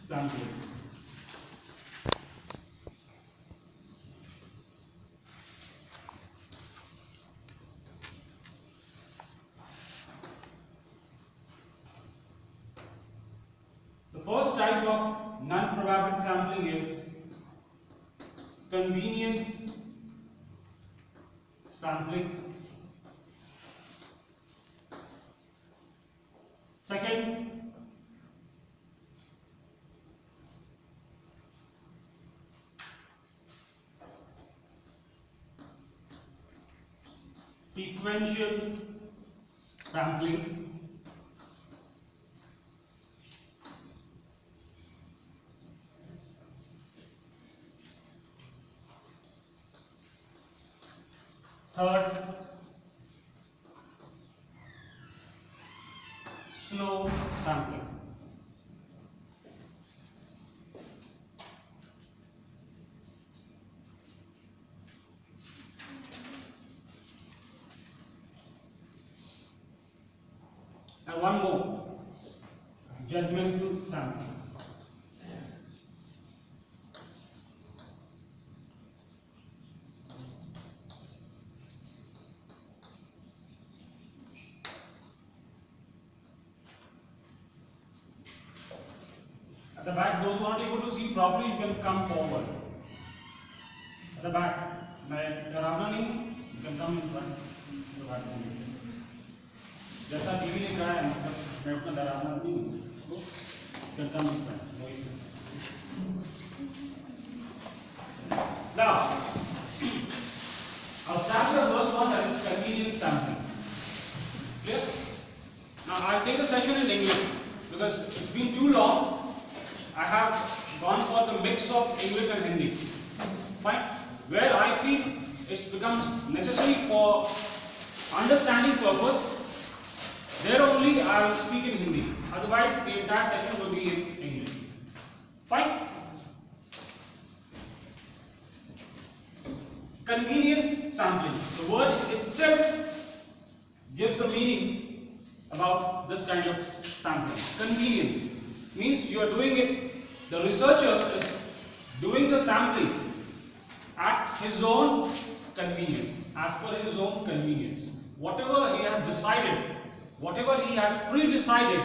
sampling. The first type of non-probability sampling is convenience sampling. Second, sequential sampling. Third, slow sampling. And one more, judgmental sampling. At the back, those who aren't able to see properly, you can come forward. At the back, मैं डरावना नहीं हूँ, you can come in front. जैसा TV ने कहा है, मतलब मैं उतना डरावना नहीं हूँ, तो you can come in front. Now, I'll start with the first one, that is convenience sampling. Clear? Now I'll take the session in English because it's been too long. I have gone for the mix of English and Hindi. Fine. Where I feel it's become necessary for understanding purpose, there only I will speak in Hindi. Otherwise, the entire session will be in English. Fine. Convenience sampling. The word itself gives a meaning about this kind of sampling. Convenience means you are doing it, the researcher is doing the sampling at his own convenience, as per his own convenience. Whatever he has decided, whatever he has pre-decided,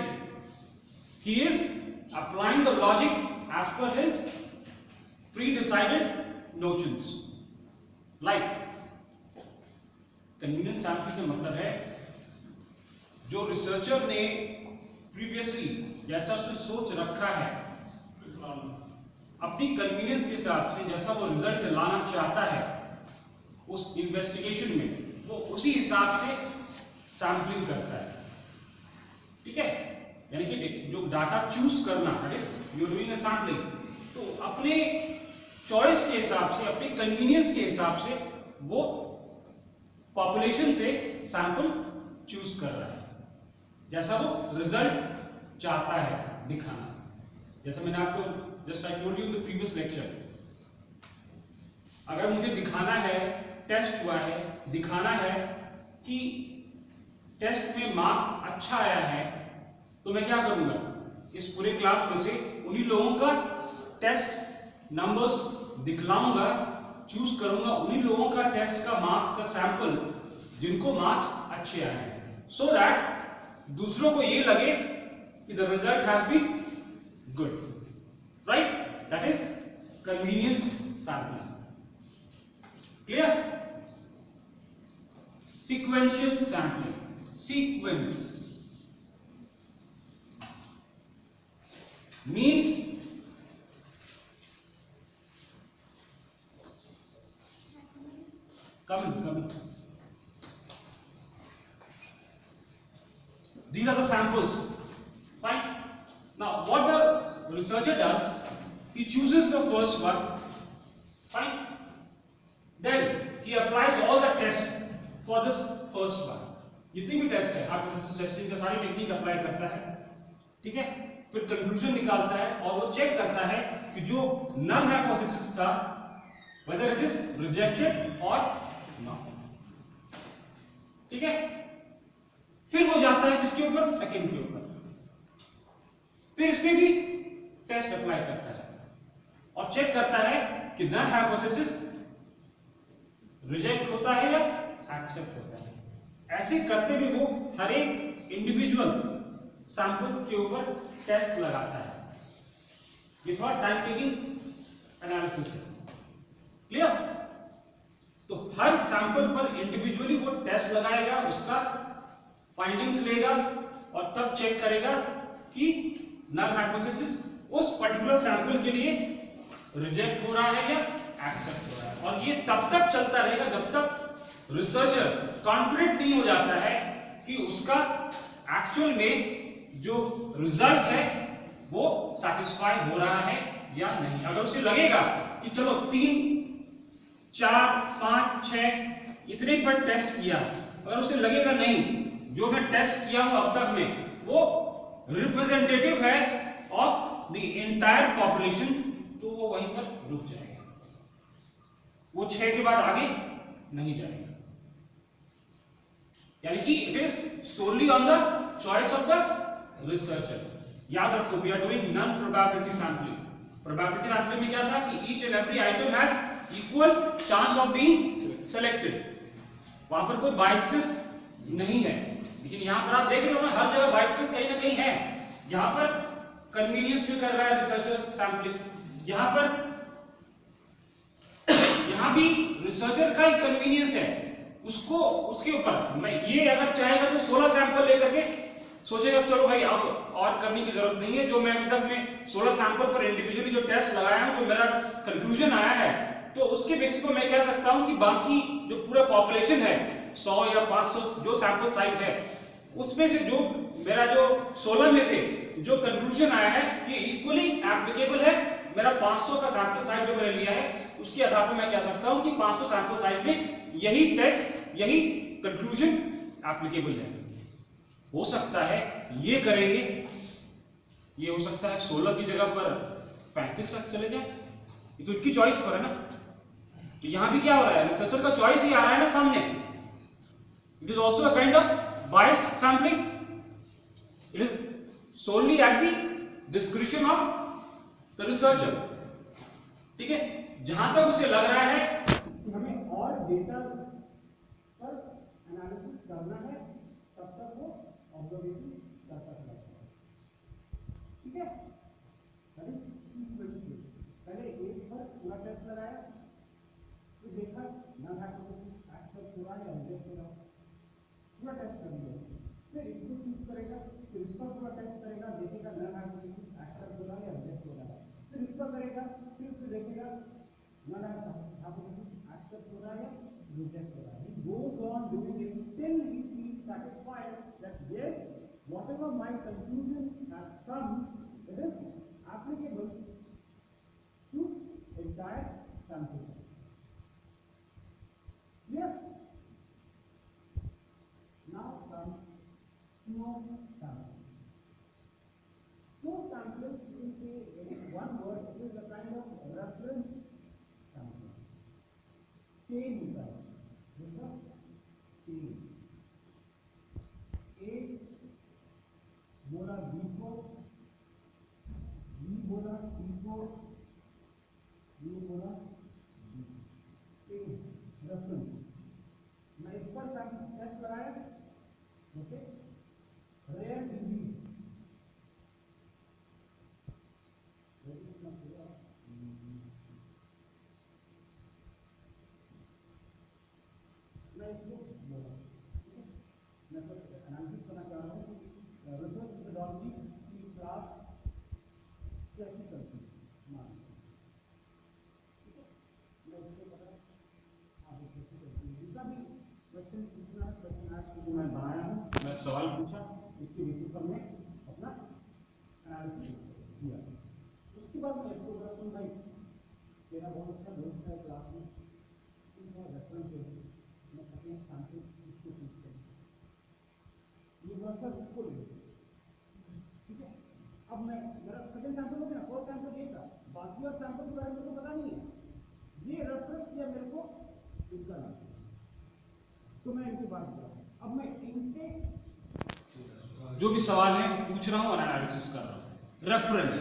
he is applying the logic as per his pre-decided notions. Like, convenience sampling का मतलब है जो researcher ने previously जैसा उसने सोच रखा है, अपनी कन्वीनियंस के हिसाब से जैसा वो रिजल्ट लाना चाहता है उस इन्वेस्टिगेशन में, वो उसी हिसाब से सैम्पलिंग करता है. ठीक है, यानी कि जो डाटा चूज करना, that is you are doing a sampling, तो अपने चॉइस के हिसाब से, अपने कन्वीनियंस के हिसाब से वो पॉपुलेशन से सैंपल चूज कर रहा है, जैसा वो रिजल्ट चाहता है दिखाना. जैसा मैंने आपको just I told you in the previous lecture, अगर मुझे दिखाना है, टेस्ट हुआ है, दिखाना है कि टेस्ट में मार्क्स अच्छा आया है, तो मैं क्या करूंगा, इस पूरे क्लास में से उन्हीं लोगों का टेस्ट नंबर्स दिखलाऊंगा, चूज करूंगा उन्हीं लोगों का टेस्ट का मार्क्स का सैंपल जिनको मार्क्स अच्छे आए हैं, सो दैट दूसरों को ये लगे कि the result has been good. Right? That is convenient sampling. Clear? Sequential sampling. Sequence means come in. These are the samples. Fine. Now what the researcher does, he chooses the first one. Fine. Then he applies all the tests for this first one. जितनी भी test है, hypothesis testing का सारी technique apply करता है. ठीक है, फिर कंक्लूजन निकालता है और वो चेक करता है कि जो नल हाइपोथेसिस था, whether it is rejected or not. ठीक है, फिर वो जाता है किसके ऊपर, सेकंड के ऊपर. फिर इसमें भी टेस्ट अप्लाई करता है और चेक करता है कि नल हाइपोथेसिस रिजेक्ट होता है या एक्सेप्ट होता है। ऐसे करते भी वो हर एक इंडिविजुअल सैंपल के ऊपर टेस्ट लगाता है। ये थोड़ा टाइम टेकिंग एनालिसिस है। क्लियर? तो हर सैंपल पर इंडिविजुअली वो टेस्ट लगाएगा, उसका फाइंडिंग्स लेगा और तब चेक करेगा कि नल हाइपोथेसिस उस पर्टिकुलर सैंपल के लिए रिजेक्ट हो रहा है या एक्सेप्ट हो रहा है। और ये तब तक चलता रहेगा जब तक रिसर्चर कॉन्फिडेंट नहीं हो जाता है कि उसका एक्चुअल में जो रिजल्ट है वो सैटिस्फाई हो रहा है या नहीं। अगर उसे लगेगा कि चलो 3, 4, 5, 6 इतने पर टेस्ट किया, अगर उसे लगेगा नहीं जो मैं टेस्ट किया हूं अब तक में वो रिप्रेजेंटेटिव है ऑफ द एंटायर पॉपुलेशन, तो वो वहीं पर रुक जाएगा, वो 6 के बाद आगे नहीं जाएगा। यानी कि it is solely on the choice of the researcher. याद रखो, we are doing non probability sampling. Probability sampling में क्या था कि each and every item has equal chance of being selected, वहां पर कोई बायसनेस नहीं है। लेकिन यहां पर आप देख रहे हो ना, हर जगह बायसनेस कहीं ना कहीं है। यहां पर कन्वीनियंस में कर रहा है रिसर्चर सैंपलिंग, यहां पर यहां भी रिसर्चर का ही कन्वीनियंस है, उसको उसके ऊपर मैं ये अगर चाहेगा तो 16 सैंपल लेकर के सोचेगा चलो भाई अब और करने की जरूरत नहीं है, जो मैं अब तक में 16 सैंपल पर इंडिविजुअली जो टेस्ट लगाया हूं, जो मेरा कंक्लूजन आया है, तो उसके बेसिस पर मैं कह सकता हूं कि बाकी जो पूरा पॉपुलेशन है 100 या 500 जो सैंपल साइज है, उसमें से जो मेरा जो 16 में से जो कंक्लूजन आया है ये इक्वली एप्लीकेबल है। मेरा 500 का सैंपल साइज जो मैंने लिया है उसके आधार पर मैं कह सकता हूं कि 500 सैंपल साइज में यही टेस्ट यही कंक्लूजन एप्लीकेबल है। हो सकता है ये करेंगे, ये हो सकता है 16 की जगह पर 35 तक चले जाए, ये तो इनकी चॉइस पर है ना। तो यहां भी क्या हो रहा है, रिसर्चर का चॉइस ही आ रहा है ना सामने। It is also a kind of biased sampling, it is solely at the discretion of the researcher। ठीक है, जहां तक उसे लग रहा है कि हमें और डेटा पर एनालिसिस करना है तब तक वो ऑब्जर्वेशन कर सकता है। ठीक है, पहले एक पर पूरा टेस्ट लगाया, फिर देखा नल हाइपोथेसिस एक्सेप्ट हो रहा है या रिजेक्ट हो रहा है, पूरा टेस्ट कर लिया, फिर इसको चूज करेगा, फिर इस पर पूरा टेस्ट करेगा, देखेगा नल हाइपोथेसिस एक्सेप्ट हो रहा है या रिजेक्ट हो रहा है, फिर इस पर करेगा, फिर उसे देखेगा नल हाइपोथेसिस एक्सेप्ट हो रहा है या रिजेक्ट हो रहा है। He goes on doing it till he feels satisfied that yes, whatever my conclusion has come, it is applicable to entire sample. Yes. Now come flow samples. Flow samples, you say in one word, it is a kind of reference sample. Chain होता है, देखो chain। A बोला B को, B बोला C को, B बोला D को, chain reference। मैं इस पर टेस्ट कराया, जैसे रेयर डिजीज, मैं इसको बोला, ठीक है, मैं तो एनालिसिस करना चाह रहा हूँ कि रिसर्च मेथोडोलॉजी की क्लास कैसी चलती है, मान ठीक है, मैं उसको पता आगे कैसे चलती है, जितना भी क्वेश्चन पूछना है, क्वेश्चन आज को मैं बनाया हूँ, मैं सवाल पूछा, इसके बेसिस पर मैं अपना एनालिसिस किया। उसके बाद मैं इसको बोला सुन भाई तेरा बहुत अच्छा दोस्त है क्लास में, रेफरेंस दे, मैं अपने सैंपल इसको चूज करूँ, ये वर्षा उसको ले, ठीक है। अब मैं मेरा सेकंड सैंपल हो गया, फर्स्ट सैंपल ये था, बाकी और सैंपल के बारे में तो पता नहीं है, ये रेफरेंस किया मेरे को इसका नाम, तो मैं इनके बात कर रहा हूँ। अब मैं इनके जो भी सवाल है पूछ रहा हूँ और एनालिसिस कर रहा हूँ। रेफरेंस।